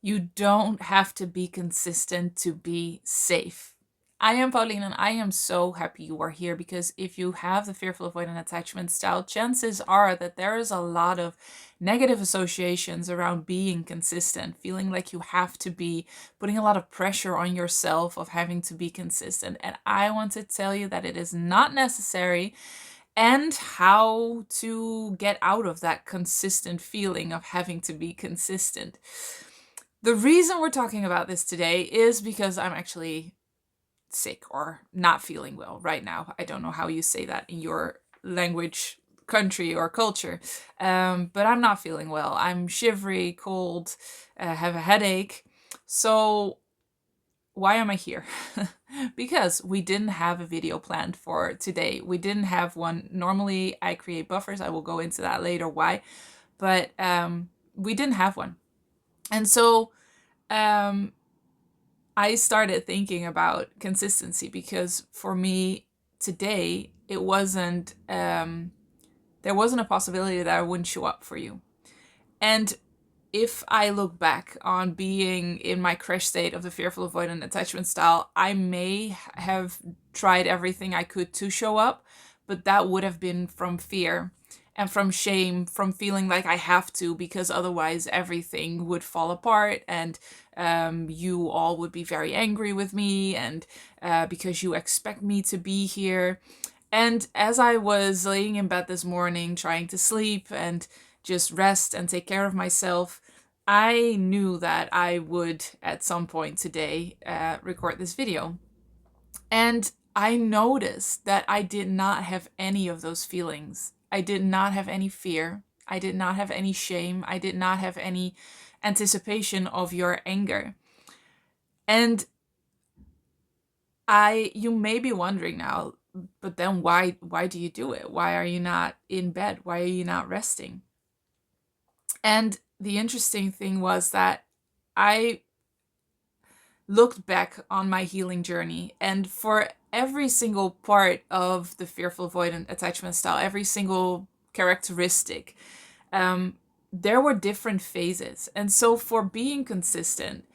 You don't have to be consistent to be safe. I am Pauline, and I am so happy you are here because if you have the fearful avoidant attachment style, chances are that there is a lot of negative associations around being consistent, feeling like you have to be, putting a lot of pressure on yourself of having to be consistent. And I want to tell you that it is not necessary and how to get out of that consistent feeling of having to be consistent. The reason we're talking about this today is because I'm actually sick or not feeling well right now. I don't know how you say that in your language, country, or culture, but I'm not feeling well. I'm shivery, cold, have a headache. So, why am I here? Because we didn't have a video planned for today. We didn't have one. Normally, I create buffers. I will go into that later why, but we didn't have one. And so, um, I started thinking about consistency because for me today, it wasn't, there wasn't a possibility that I wouldn't show up for you. And if I look back on being in my crash state of the fearful avoidant attachment style, I may have tried everything I could to show up, but that would have been from fear and from shame, from feeling like I have to because otherwise everything would fall apart and you all would be very angry with me and because you expect me to be here. And as I was laying in bed this morning trying to sleep and just rest and take care of myself, I knew that I would at some point today record this video. And I noticed that I did not have any of those feelings. I did not have any fear. I did not have any shame. I did not have any anticipation of your anger. And you may be wondering now, but then why do you do it? Why are you not in bed? Why are you not resting? And the interesting thing was that I looked back on my healing journey, and for every single part of the fearful avoidant attachment style, every single characteristic, there were different phases. And so for being consistent,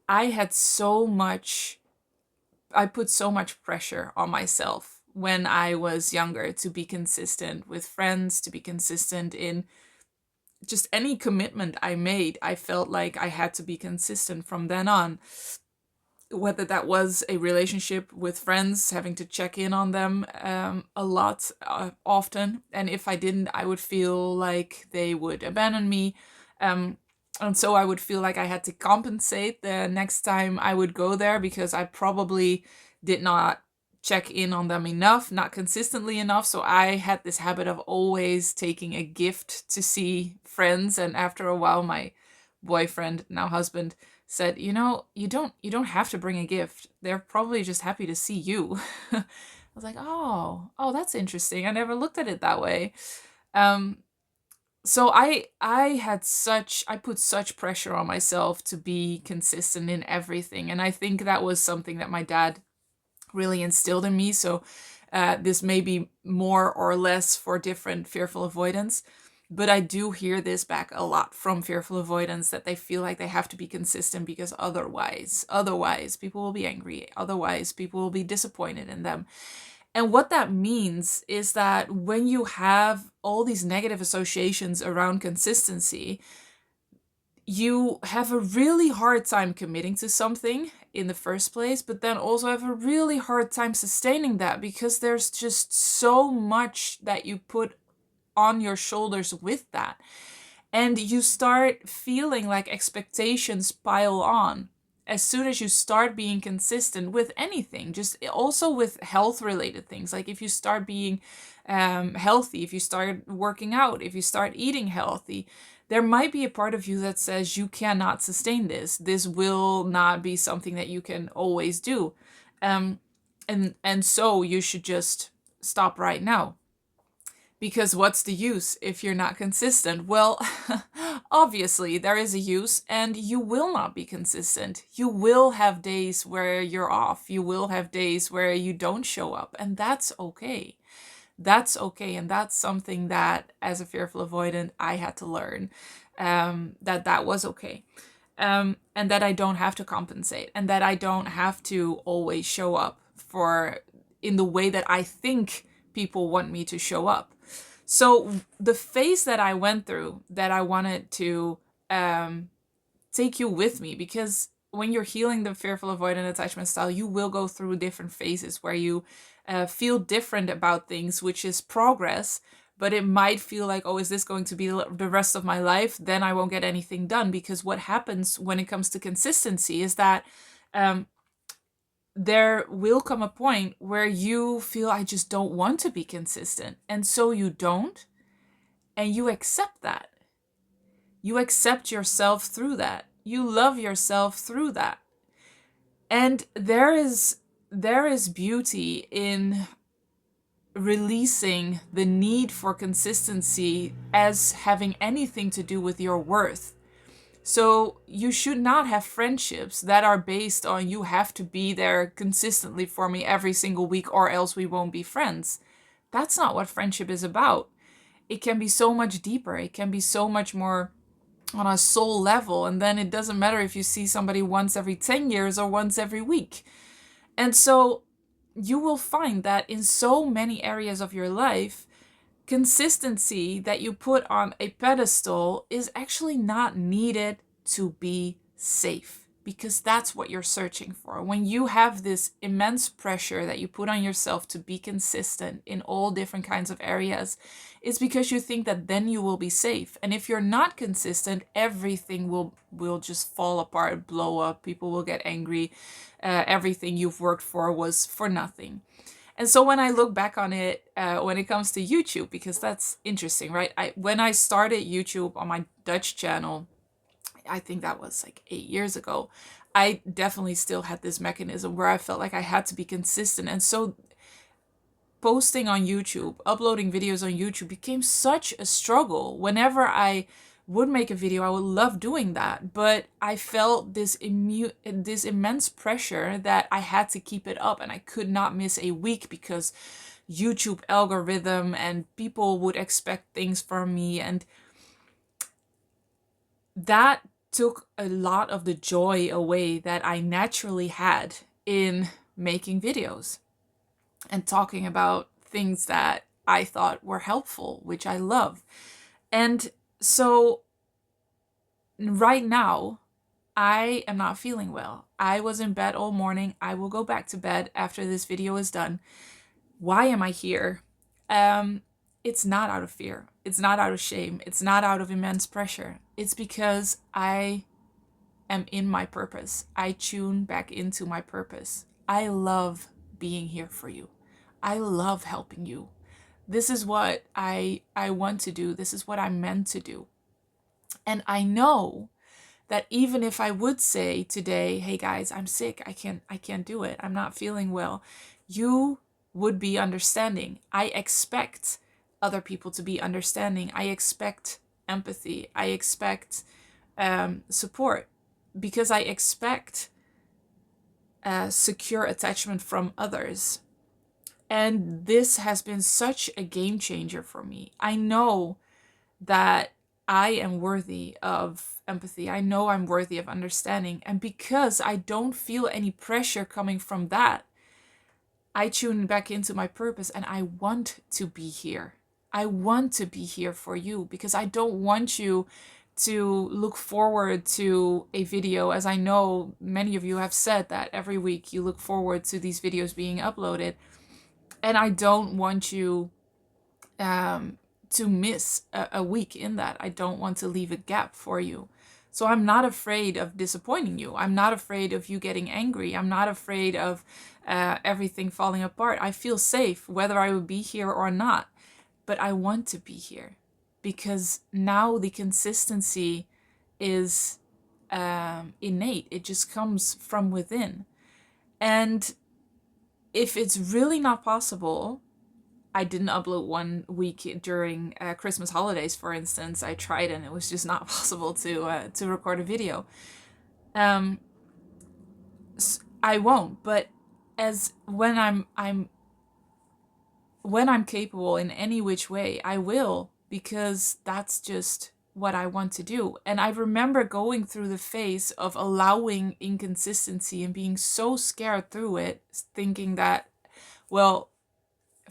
I put so much pressure on myself when I was younger to be consistent with friends, to be consistent in just any commitment I made. I felt like I had to be consistent from then on, whether that was a relationship with friends, having to check in on them a lot, often. And if I didn't, I would feel like they would abandon me. And so I would feel like I had to compensate the next time I would go there because I probably did not check in on them enough, not consistently enough. So I had this habit of always taking a gift to see friends. And after a while, my boyfriend, now husband, said, you don't have to bring a gift. They're probably just happy to see you. I was like, oh, that's interesting. I never looked at it that way. So I put such pressure on myself to be consistent in everything. And I think that was something that my dad really instilled in me. So this may be more or less for different fearful avoidance. But I do hear this back a lot from fearful avoidance, that they feel like they have to be consistent because otherwise people will be angry. Otherwise people will be disappointed in them. And what that means is that when you have all these negative associations around consistency, you have a really hard time committing to something in the first place, but then also have a really hard time sustaining that because there's just so much that you put on your shoulders with that. And you start feeling like expectations pile on as soon as you start being consistent with anything, just also with health related things. Like if you start being healthy, if you start working out, if you start eating healthy, there might be a part of you that says you cannot sustain this. This will not be something that you can always do. And so you should just stop right now. Because what's the use if you're not consistent? Well, obviously there is a use, and you will not be consistent. You will have days where you're off. You will have days where you don't show up, and that's okay. That's okay, and that's something that, as a fearful avoidant, I had to learn, that was okay. and that I don't have to compensate, and that I don't have to always show up for in the way that I think people want me to show up. So the phase that I went through, that I wanted to take you with me, because when you're healing the fearful avoidant attachment style, you will go through different phases where you feel different about things, which is progress. But it might feel like, oh, is this going to be the rest of my life? Then I won't get anything done. Because what happens when it comes to consistency is that there will come a point where you feel, I just don't want to be consistent. And so you don't, and you accept that. You accept yourself through that. You love yourself through that. And there is beauty in releasing the need for consistency as having anything to do with your worth. So you should not have friendships that are based on you have to be there consistently for me every single week or else we won't be friends. That's not what friendship is about. It can be so much deeper. It can be so much more on a soul level. And then it doesn't matter if you see somebody once every 10 years or once every week. And so you will find that in so many areas of your life, consistency that you put on a pedestal is actually not needed to be safe, because that's what you're searching for. When you have this immense pressure that you put on yourself to be consistent in all different kinds of areas, it's because you think that then you will be safe. And if you're not consistent, everything will just fall apart, blow up. People will get angry. Everything you've worked for was for nothing. And so when I look back on it, when it comes to YouTube, because that's interesting, right? When I started YouTube on my Dutch channel, I think that was like 8 years ago, I definitely still had this mechanism where I felt like I had to be consistent. And so posting on YouTube, uploading videos on YouTube became such a struggle. Whenever I would make a video, I would love doing that, but I felt this immense pressure that I had to keep it up, and I could not miss a week because YouTube algorithm and people would expect things from me, and that took a lot of the joy away that I naturally had in making videos and talking about things that I thought were helpful, which I love. And so right now, I am not feeling well. I was in bed all morning. I will go back to bed after this video is done. Why am I here? It's not out of fear. It's not out of shame. It's not out of immense pressure. It's because I am in my purpose. I tune back into my purpose. I love being here for you. I love helping you. This is what I want to do. This is what I'm meant to do. And I know that even if I would say today, hey guys, I'm sick, I can't do it, I'm not feeling well, you would be understanding. I expect other people to be understanding. I expect empathy. I expect support, because I expect secure attachment from others. And this has been such a game changer for me. I know that I am worthy of empathy. I know I'm worthy of understanding. And because I don't feel any pressure coming from that, I tune back into my purpose, and I want to be here. I want to be here for you, because I don't want you to look forward to a video, as I know many of you have said that every week you look forward to these videos being uploaded. And I don't want you to miss a week in that. I don't want to leave a gap for you. So I'm not afraid of disappointing you. I'm not afraid of you getting angry. I'm not afraid of everything falling apart. I feel safe whether I would be here or not. But I want to be here, because now the consistency is innate. It just comes from within. And if it's really not possible, I didn't upload 1 week during Christmas holidays, for instance. I tried and it was just not possible to record a video. I won't, but as when I'm capable in any which way, I will, because that's just what I want to do. And I remember going through the phase of allowing inconsistency and being so scared through it, thinking that, well,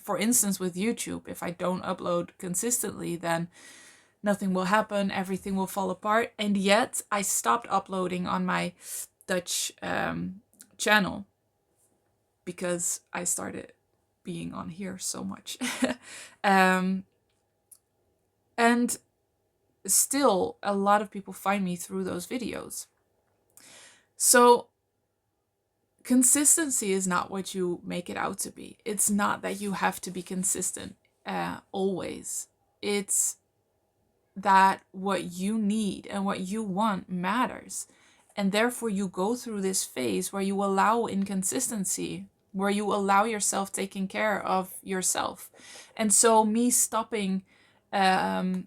for instance, with YouTube, if I don't upload consistently, then nothing will happen, everything will fall apart. And yet I stopped uploading on my Dutch channel because I started being on here so much. um, and still, a lot of people find me through those videos. So consistency is not what you make it out to be. It's not that you have to be consistent always. It's that what you need and what you want matters. And therefore you go through this phase where you allow inconsistency, where you allow yourself taking care of yourself. And so me stopping the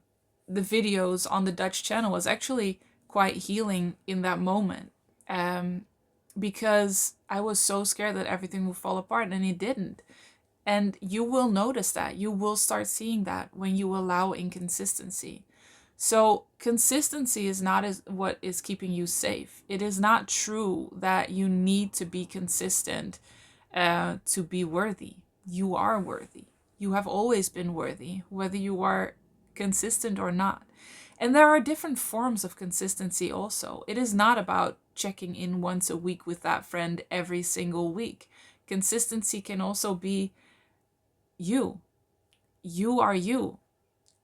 videos on the Dutch channel was actually quite healing in that moment. Because I was so scared that everything would fall apart, and it didn't. And you will notice that. You will start seeing that when you allow inconsistency. So consistency is not what is keeping you safe. It is not true that you need to be consistent to be worthy. You are worthy. You have always been worthy, whether you are consistent or not. And there are different forms of consistency also. It is not about checking in once a week with that friend every single week. Consistency can also be you. You are you.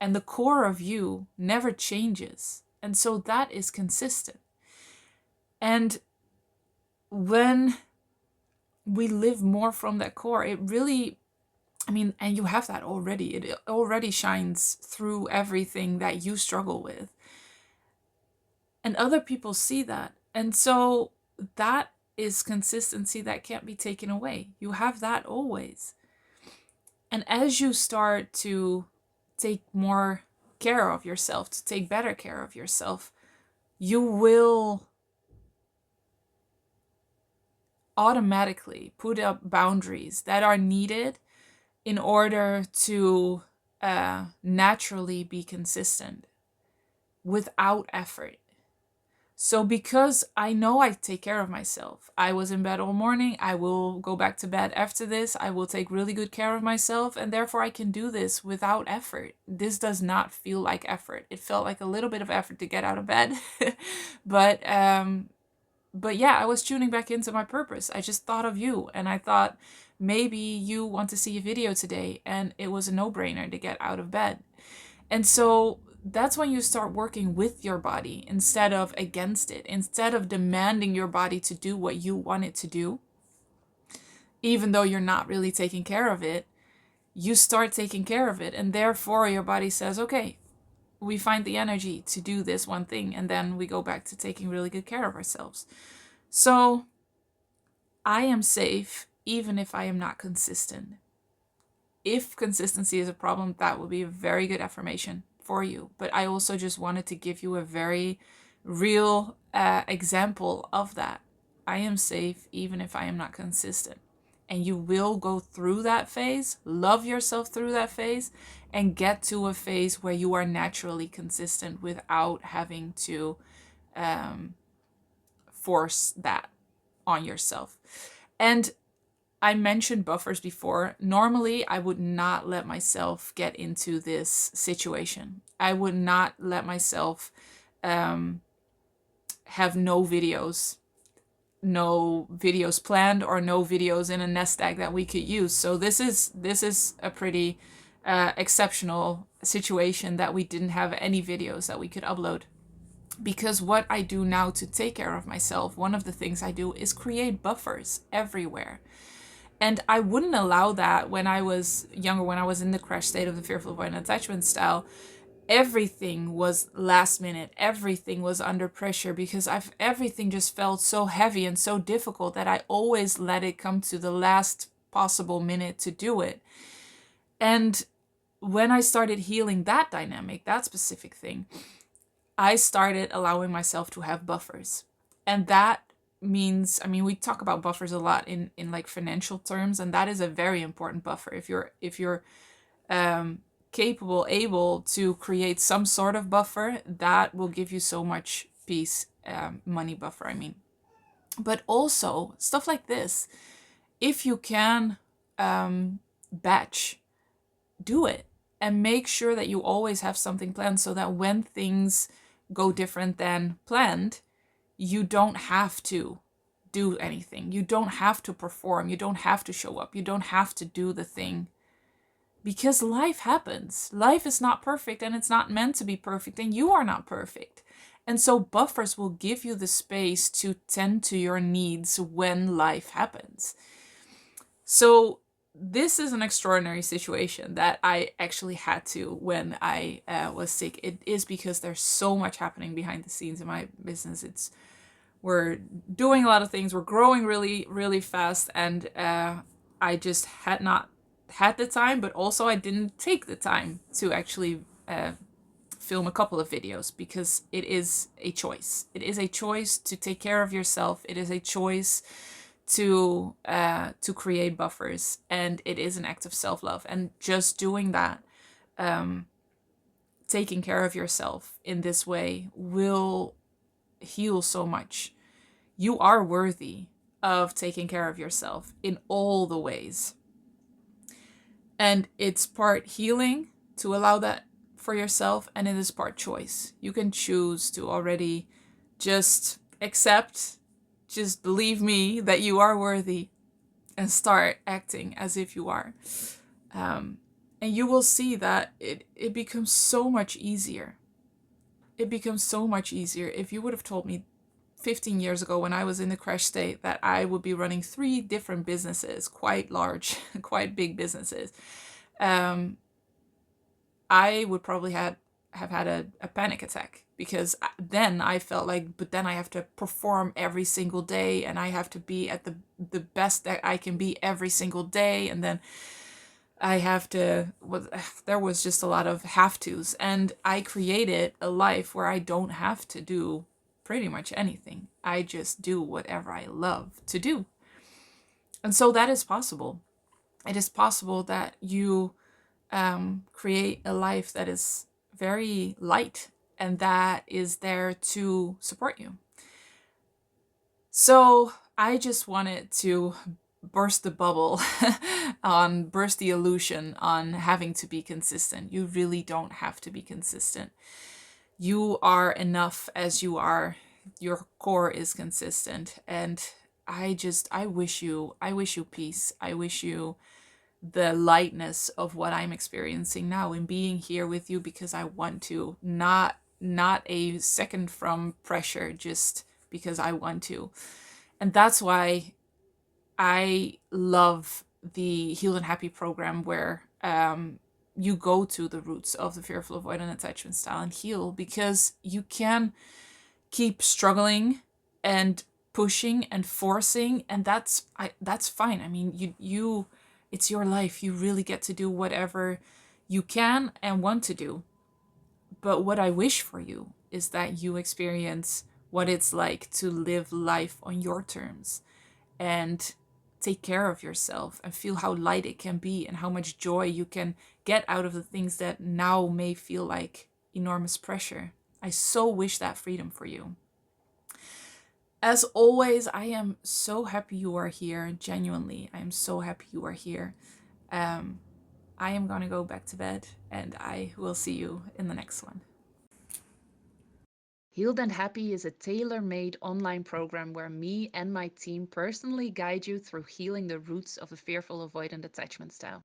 And the core of you never changes. And so that is consistent. And when we live more from that core, it really, and you have that already. It already shines through everything that you struggle with. And other people see that. And so that is consistency that can't be taken away. You have that always. And as you start to take more care of yourself, to take better care of yourself, you will automatically put up boundaries that are needed in order to naturally be consistent without effort. So because I know I take care of myself, I was in bed all morning, I will go back to bed after this, I will take really good care of myself, and therefore I can do this without effort. This does not feel like effort. It felt like a little bit of effort to get out of bed. But yeah, I was tuning back into my purpose. I just thought of you, and I thought maybe you want to see a video today, and it was a no-brainer to get out of bed. And so that's when you start working with your body instead of against it. Instead of demanding your body to do what you want it to do, even though you're not really taking care of it, you start taking care of it. And therefore your body says, okay, we find the energy to do this one thing. And then we go back to taking really good care of ourselves. So I am safe even if I am not consistent. If consistency is a problem, that will be a very good affirmation for you. But I also just wanted to give you a very real example of that. I am safe even if I am not consistent. And you will go through that phase, love yourself through that phase, and get to a phase where you are naturally consistent without having to force that on yourself. And I mentioned buffers before. Normally, I would not let myself get into this situation. I would not let myself have no videos planned or no videos in a nest egg that we could use. So this is a pretty exceptional situation that we didn't have any videos that we could upload. Because what I do now to take care of myself, one of the things I do is create buffers everywhere. And I wouldn't allow that when I was younger, when I was in the crash state of the fearful avoidant attachment style. Everything was last minute. Everything was under pressure because everything just felt so heavy and so difficult that I always let it come to the last possible minute to do it. And when I started healing that dynamic, that specific thing, I started allowing myself to have buffers. And that means, we talk about buffers a lot in like financial terms, and that is a very important buffer. If you're capable, able to create some sort of buffer, that will give you so much peace, money buffer, I mean. But also stuff like this, if you can batch, do it, and make sure that you always have something planned, so that when things go different than planned, you don't have to do anything. You don't have to perform. You don't have to show up. You don't have to do the thing, because life happens. Life is not perfect, and it's not meant to be perfect, and you are not perfect. And so buffers will give you the space to tend to your needs when life happens. So this is an extraordinary situation that I actually had to when I was sick. It is because there's so much happening behind the scenes in my business. We're doing a lot of things. We're growing really, really fast, and I just had not had the time, but also I didn't take the time to actually film a couple of videos, because it is a choice. It is a choice to take care of yourself. It is a choice to create buffers, and it is an act of self-love. And just doing that, taking care of yourself in this way, will heal so much. You are worthy of taking care of yourself in all the ways. And it's part healing to allow that for yourself, and it is part choice. You can choose to already just accept, just believe me that you are worthy, and start acting as if you are. And you will see that it becomes so much easier. It becomes so much easier. If you would have told me 15 years ago, when I was in the crash state, that I would be running 3 different businesses, quite large, quite big businesses, I would probably have had a panic attack, because then I felt like, but then I have to perform every single day, and I have to be at the best that I can be every single day, and then I have to, there was just a lot of have tos, and I created a life where I don't have to do pretty much anything. I just do whatever I love to do. And so that is possible. It is possible that you create a life that is very light, and that is there to support you. So I just wanted to burst the bubble burst the illusion on having to be consistent. You really don't have to be consistent. You are enough as you are. Your core is consistent, and I wish you peace. I wish you the lightness of what I'm experiencing now in being here with you, because I want to, not a second from pressure, just because I want to. And that's why I love the Healed and Happy program, where you go to the roots of the fearful avoidant attachment style and heal, because you can keep struggling and pushing and forcing, and that's fine. I mean, you it's your life. You really get to do whatever you can and want to do. But what I wish for you is that you experience what it's like to live life on your terms, and take care of yourself, and feel how light it can be, and how much joy you can get out of the things that now may feel like enormous pressure. I so wish that freedom for you. As always, I am so happy you are here. Genuinely, I am so happy you are here. I am gonna go back to bed, and I will see you in the next one. Healed and Happy is a tailor-made online program where me and my team personally guide you through healing the roots of the fearful avoidant attachment style.